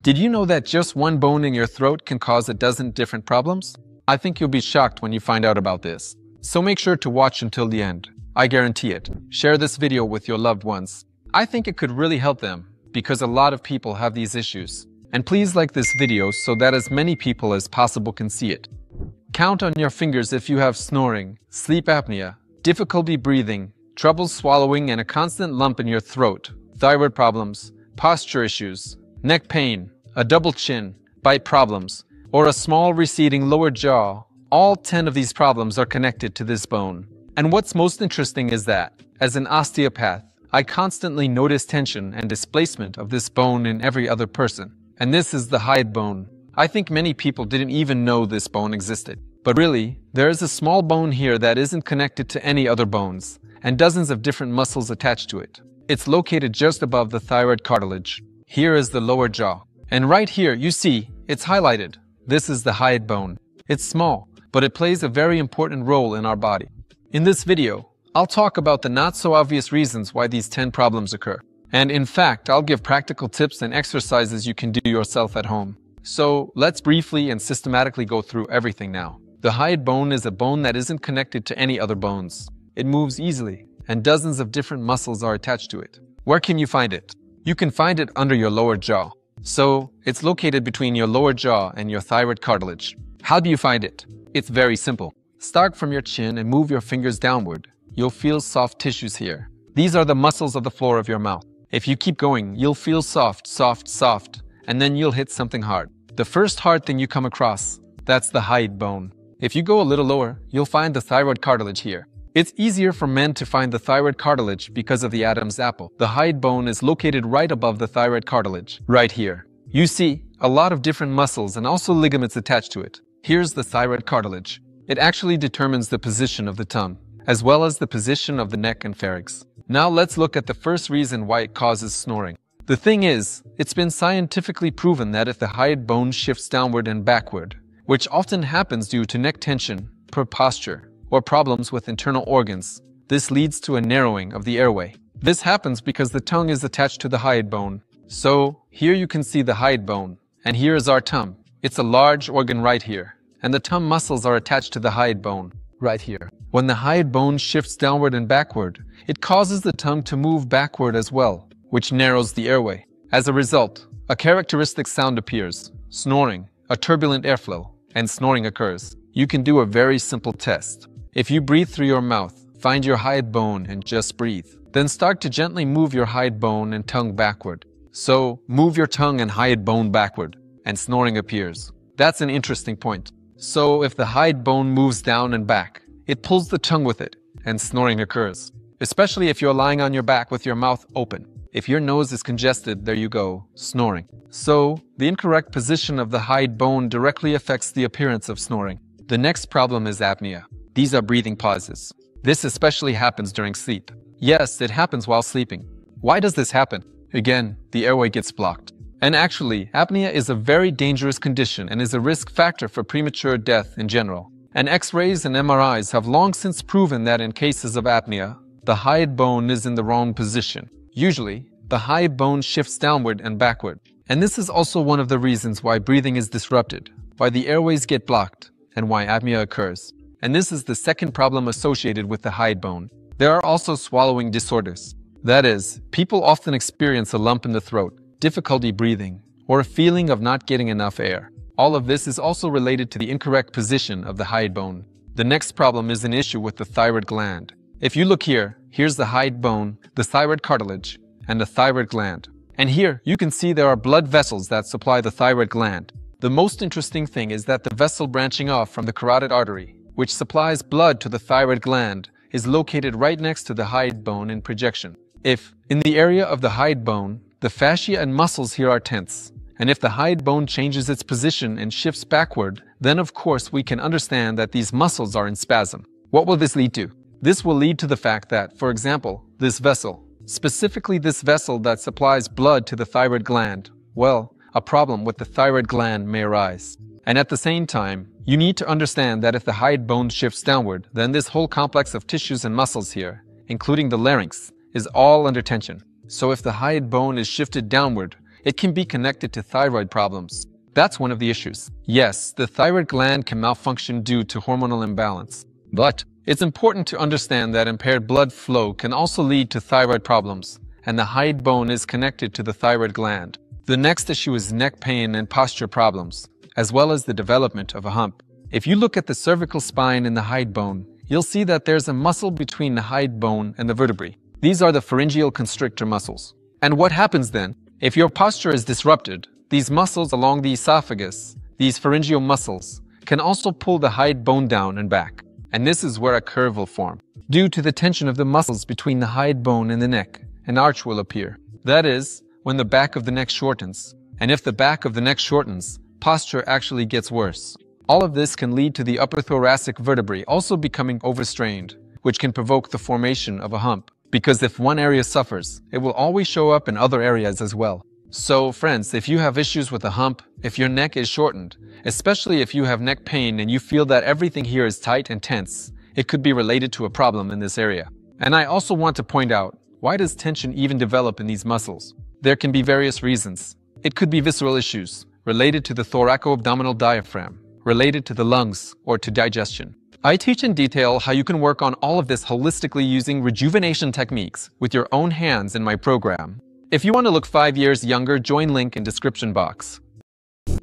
Did you know that just one bone in your throat can cause a dozen different problems? I think you'll be shocked when you find out about this. So make sure to watch until the end. I guarantee it. Share this video with your loved ones. I think it could really help them because a lot of people have these issues. And please like this video so that as many people as possible can see it. Count on your fingers if you have snoring, sleep apnea, difficulty breathing, trouble swallowing, and a constant lump in your throat, thyroid problems, posture issues, neck pain, a double chin, bite problems, or a small receding lower jaw. All 10 of these problems are connected to this bone. And what's most interesting is that, as an osteopath, I constantly notice tension and displacement of this bone in every other person. And this is the hyoid bone. I think many people didn't even know this bone existed. But really, there is a small bone here that isn't connected to any other bones, and dozens of different muscles attached to it. It's located just above the thyroid cartilage. Here is the lower jaw. And right here, you see, it's highlighted. This is the hyoid bone. It's small, but it plays a very important role in our body. In this video, I'll talk about the not-so-obvious reasons why these 10 problems occur. And in fact, I'll give practical tips and exercises you can do yourself at home. So let's briefly and systematically go through everything now. The hyoid bone is a bone that isn't connected to any other bones. It moves easily, and dozens of different muscles are attached to it. Where can you find it? You can find it under your lower jaw. So, it's located between your lower jaw and your thyroid cartilage. How do you find it? It's very simple. Start from your chin and move your fingers downward. You'll feel soft tissues here. These are the muscles of the floor of your mouth. If you keep going, you'll feel soft, soft, soft, and then you'll hit something hard. The first hard thing you come across, that's the hyoid bone. If you go a little lower, you'll find the thyroid cartilage here. It's easier for men to find the thyroid cartilage because of the Adam's apple. The hyoid bone is located right above the thyroid cartilage, right here. You see a lot of different muscles and also ligaments attached to it. Here's the thyroid cartilage. It actually determines the position of the tongue, as well as the position of the neck and pharynx. Now let's look at the first reason why it causes snoring. The thing is, it's been scientifically proven that if the hyoid bone shifts downward and backward, which often happens due to neck tension, poor posture, or problems with internal organs, this leads to a narrowing of the airway. This happens because the tongue is attached to the hyoid bone. So, here you can see the hyoid bone, and here is our tongue. It's a large organ right here, and the tongue muscles are attached to the hyoid bone, right here. When the hyoid bone shifts downward and backward, it causes the tongue to move backward as well, which narrows the airway. As a result, a characteristic sound appears, snoring, a turbulent airflow, and snoring occurs. You can do a very simple test. If you breathe through your mouth, find your hyoid bone and just breathe. Then start to gently move your hyoid bone and tongue backward. So, move your tongue and hyoid bone backward, and snoring appears. That's an interesting point. So, if the hyoid bone moves down and back, it pulls the tongue with it, and snoring occurs. Especially if you're lying on your back with your mouth open. If your nose is congested, there you go, snoring. So, the incorrect position of the hyoid bone directly affects the appearance of snoring. The next problem is apnea. These are breathing pauses. This especially happens during sleep. Yes, it happens while sleeping. Why does this happen? Again, the airway gets blocked. And actually, apnea is a very dangerous condition and is a risk factor for premature death in general. And X-rays and MRIs have long since proven that in cases of apnea, the hyoid bone is in the wrong position. Usually, the hyoid bone shifts downward and backward. And this is also one of the reasons why breathing is disrupted, why the airways get blocked, and why apnea occurs. And this is the second problem associated with the hyoid bone. There are also swallowing disorders. That is, people often experience a lump in the throat, difficulty breathing, or a feeling of not getting enough air. All of this is also related to the incorrect position of the hyoid bone. The next problem is an issue with the thyroid gland. If you look here, here's the hyoid bone, the thyroid cartilage, and the thyroid gland. And here, you can see there are blood vessels that supply the thyroid gland. The most interesting thing is that the vessel branching off from the carotid artery, which supplies blood to the thyroid gland, is located right next to the hyoid bone in projection. If, in the area of the hyoid bone, the fascia and muscles here are tense, and if the hyoid bone changes its position and shifts backward, then of course we can understand that these muscles are in spasm. What will this lead to? This will lead to the fact that, for example, this vessel, specifically this vessel that supplies blood to the thyroid gland, well, a problem with the thyroid gland may arise. And at the same time, you need to understand that if the hyoid bone shifts downward, then this whole complex of tissues and muscles here, including the larynx, is all under tension. So if the hyoid bone is shifted downward, it can be connected to thyroid problems. That's one of the issues. Yes, the thyroid gland can malfunction due to hormonal imbalance. But it's important to understand that impaired blood flow can also lead to thyroid problems, and the hide bone is connected to the thyroid gland. The next issue is neck pain and posture problems, as well as the development of a hump. If you look at the cervical spine and the hide bone, you'll see that there's a muscle between the hide bone and the vertebrae. These are the pharyngeal constrictor muscles. And what happens then? If your posture is disrupted, these muscles along the esophagus, these pharyngeal muscles, can also pull the hide bone down and back. And this is where a curve will form. Due to the tension of the muscles between the hide bone and the neck, an arch will appear. That is, when the back of the neck shortens. And if the back of the neck shortens, posture actually gets worse. All of this can lead to the upper thoracic vertebrae also becoming overstrained, which can provoke the formation of a hump. Because if one area suffers, it will always show up in other areas as well. So friends, if you have issues with a hump, if your neck is shortened, especially if you have neck pain and you feel that everything here is tight and tense, it could be related to a problem in this area. And I also want to point out, why does tension even develop in these muscles? There can be various reasons. It could be visceral issues, related to the thoraco-abdominal diaphragm, related to the lungs, or to digestion. I teach in detail how you can work on all of this holistically using rejuvenation techniques with your own hands in my program. If you want to look 5 years younger, join link in description box.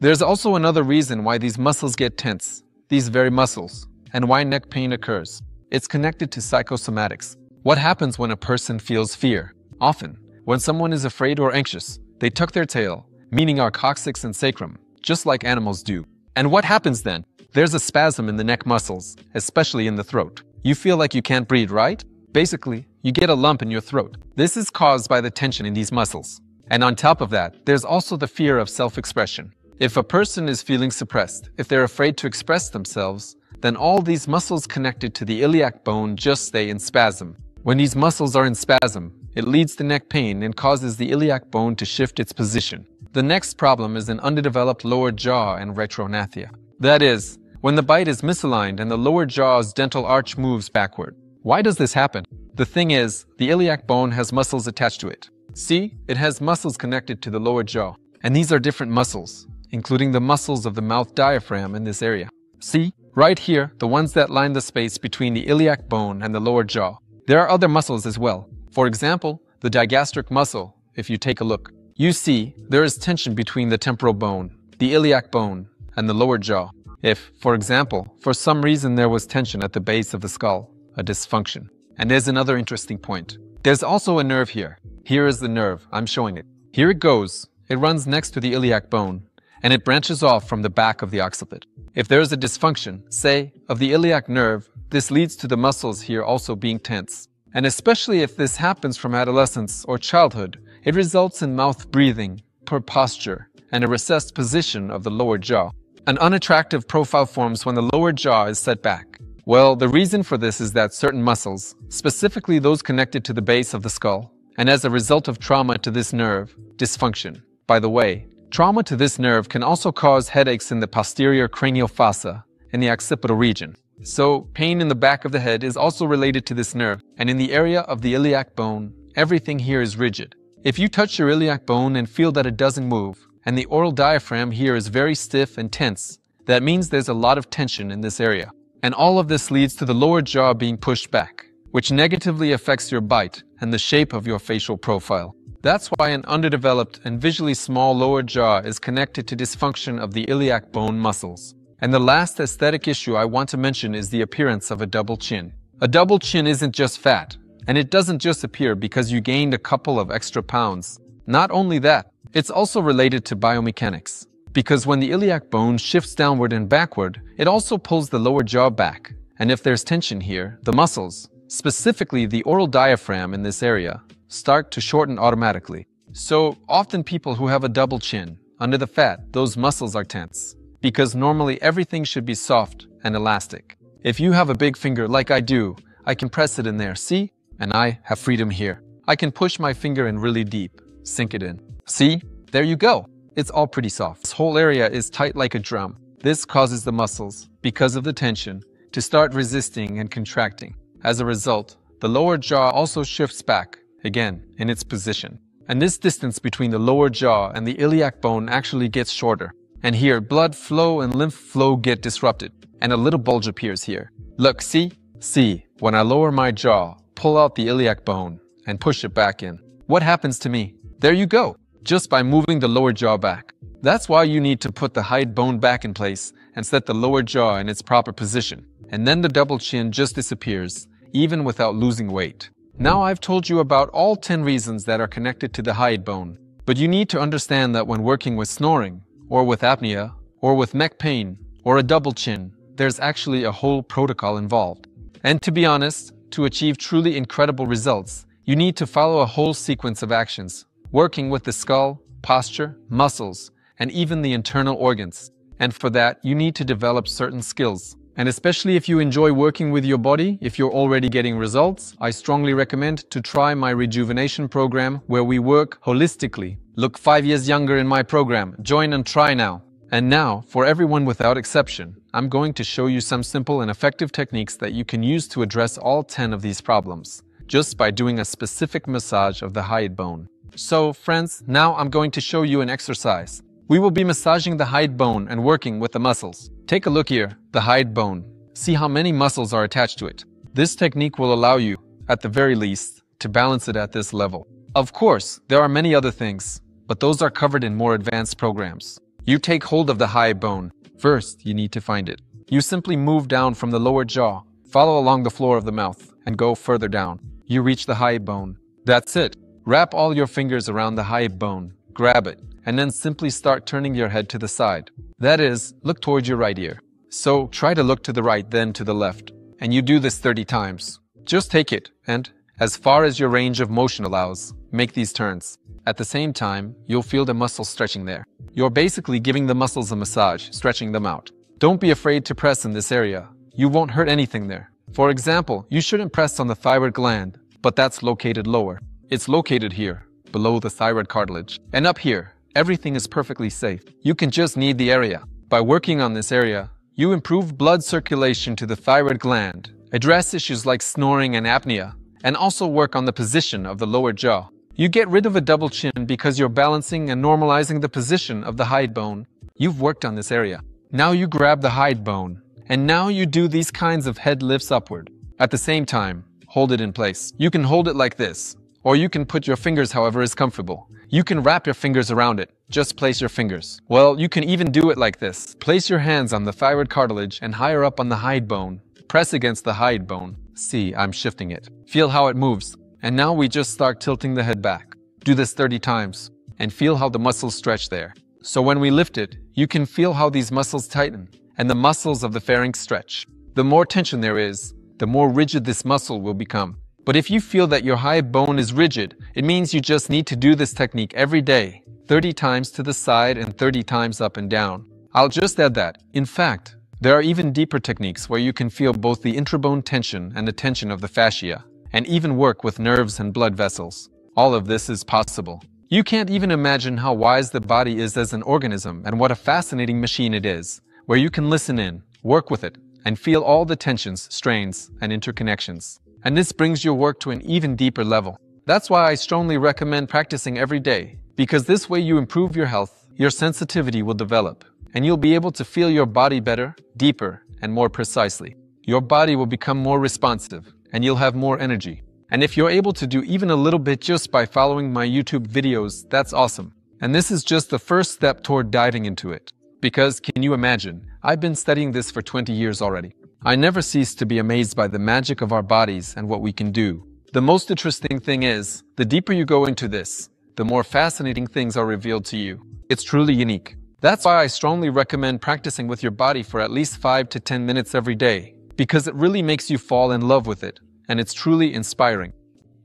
There's also another reason why these muscles get tense, these very muscles, and why neck pain occurs. It's connected to psychosomatics. What happens when a person feels fear? Often, when someone is afraid or anxious, they tuck their tail, meaning our coccyx and sacrum, just like animals do. And what happens then? There's a spasm in the neck muscles, especially in the throat. You feel like you can't breathe, right? Basically, you get a lump in your throat. This is caused by the tension in these muscles. And on top of that, there's also the fear of self-expression. If a person is feeling suppressed, if they're afraid to express themselves, then all these muscles connected to the iliac bone just stay in spasm. When these muscles are in spasm, it leads to neck pain and causes the iliac bone to shift its position. The next problem is an underdeveloped lower jaw and retrognathia. That is, when the bite is misaligned and the lower jaw's dental arch moves backward. Why does this happen? The thing is, the iliac bone has muscles attached to it. See, it has muscles connected to the lower jaw. And these are different muscles, including the muscles of the mouth diaphragm in this area. See, right here, the ones that line the space between the iliac bone and the lower jaw. There are other muscles as well. For example, the digastric muscle, if you take a look. You see, there is tension between the temporal bone, the iliac bone, and the lower jaw. If, for example, for some reason there was tension at the base of the skull, a dysfunction. And there's another interesting point. There's also a nerve here. Here is the nerve, I'm showing it. Here it goes. It runs next to the iliac bone, and it branches off from the back of the occiput. If there is a dysfunction, say, of the iliac nerve, this leads to the muscles here also being tense. And especially if this happens from adolescence or childhood, it results in mouth breathing, poor posture, and a recessed position of the lower jaw. An unattractive profile forms when the lower jaw is set back. Well, the reason for this is that certain muscles, specifically those connected to the base of the skull, and as a result of trauma to this nerve, dysfunction. By the way, trauma to this nerve can also cause headaches in the posterior cranial fossa in the occipital region. So, pain in the back of the head is also related to this nerve, and in the area of the iliac bone, everything here is rigid. If you touch your iliac bone and feel that it doesn't move, and the oral diaphragm here is very stiff and tense, that means there's a lot of tension in this area. And all of this leads to the lower jaw being pushed back, which negatively affects your bite and the shape of your facial profile. That's why an underdeveloped and visually small lower jaw is connected to dysfunction of the iliac bone muscles. And the last aesthetic issue I want to mention is the appearance of a double chin. A double chin isn't just fat, and it doesn't just appear because you gained a couple of extra pounds. Not only that, it's also related to biomechanics. Because when the iliac bone shifts downward and backward, it also pulls the lower jaw back. And if there's tension here, the muscles, specifically the oral diaphragm in this area, start to shorten automatically. So often people who have a double chin, under the fat, those muscles are tense. Because normally everything should be soft and elastic. If you have a big finger like I do, I can press it in there, see? And I have freedom here. I can push my finger in really deep, sink it in. See? There you go. It's all pretty soft. This whole area is tight like a drum. This causes the muscles, because of the tension, to start resisting and contracting. As a result, the lower jaw also shifts back, again, in its position. And this distance between the lower jaw and the iliac bone actually gets shorter. And here, blood flow and lymph flow get disrupted, and a little bulge appears here. Look, see? See, when I lower my jaw, pull out the iliac bone, and push it back in. What happens to me? There you go, just by moving the lower jaw back. That's why you need to put the hide bone back in place and set the lower jaw in its proper position. And then the double chin just disappears, even without losing weight. Now I've told you about all 10 reasons that are connected to the hide bone. But you need to understand that when working with snoring, or with apnea, or with neck pain, or a double chin, there's actually a whole protocol involved. And to be honest, to achieve truly incredible results, you need to follow a whole sequence of actions, working with the skull, posture, muscles, and even the internal organs. And for that, you need to develop certain skills. And especially if you enjoy working with your body, if you're already getting results, I strongly recommend to try my rejuvenation program where we work holistically. Look 5 years younger in my program. Join and try now. And now, for everyone without exception, I'm going to show you some simple and effective techniques that you can use to address all 10 of these problems, just by doing a specific massage of the hide bone. So, friends, now I'm going to show you an exercise. We will be massaging the hide bone and working with the muscles. Take a look here, the hide bone. See how many muscles are attached to it. This technique will allow you, at the very least, to balance it at this level. Of course, there are many other things, but those are covered in more advanced programs. You take hold of the hide bone. First, you need to find it. You simply move down from the lower jaw, follow along the floor of the mouth, and go further down. You reach the hide bone. That's it. Wrap all your fingers around the hide bone, grab it, and then simply start turning your head to the side. That is, look towards your right ear. So try to look to the right, then to the left. And you do this 30 times. Just take it, and, as far as your range of motion allows, make these turns. At the same time, you'll feel the muscles stretching there. You're basically giving the muscles a massage, stretching them out. Don't be afraid to press in this area. You won't hurt anything there. For example, you shouldn't press on the thyroid gland, but that's located lower. It's located here, below the thyroid cartilage. And up here, everything is perfectly safe. You can just knead the area. By working on this area, you improve blood circulation to the thyroid gland, address issues like snoring and apnea, and also work on the position of the lower jaw. You get rid of a double chin because you're balancing and normalizing the position of the hide bone. You've worked on this area. Now you grab the hide bone, and now you do these kinds of head lifts upward. At the same time, hold it in place. You can hold it like this, or you can put your fingers however is comfortable. You can wrap your fingers around it. Just place your fingers. Well, you can even do it like this. Place your hands on the thyroid cartilage and higher up on the hide bone. Press against the hide bone. See, I'm shifting it. Feel how it moves. And now we just start tilting the head back. Do this 30 times and feel how the muscles stretch there. So when we lift it, you can feel how these muscles tighten and the muscles of the pharynx stretch. The more tension there is, the more rigid this muscle will become. But if you feel that your hide bone is rigid, it means you just need to do this technique every day, 30 times to the side and 30 times up and down. I'll just add that, in fact, there are even deeper techniques where you can feel both the intrabone tension and the tension of the fascia, and even work with nerves and blood vessels. All of this is possible. You can't even imagine how wise the body is as an organism and what a fascinating machine it is, where you can listen in, work with it, and feel all the tensions, strains, and interconnections. And this brings your work to an even deeper level. That's why I strongly recommend practicing every day, because this way you improve your health, your sensitivity will develop, and you'll be able to feel your body better, deeper, and more precisely. Your body will become more responsive, and you'll have more energy. And if you're able to do even a little bit just by following my YouTube videos, that's awesome. And this is just the first step toward diving into it. Because, can you imagine, I've been studying this for 20 years already. I never cease to be amazed by the magic of our bodies and what we can do. The most interesting thing is, the deeper you go into this, the more fascinating things are revealed to you. It's truly unique. That's why I strongly recommend practicing with your body for at least 5 to 10 minutes every day, because it really makes you fall in love with it, and it's truly inspiring.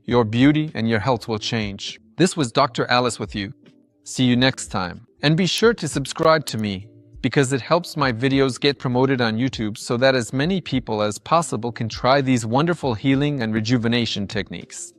Your beauty and your health will change. This was Dr. Alice with you. See you next time. And be sure to subscribe to me, because it helps my videos get promoted on YouTube so that as many people as possible can try these wonderful healing and rejuvenation techniques.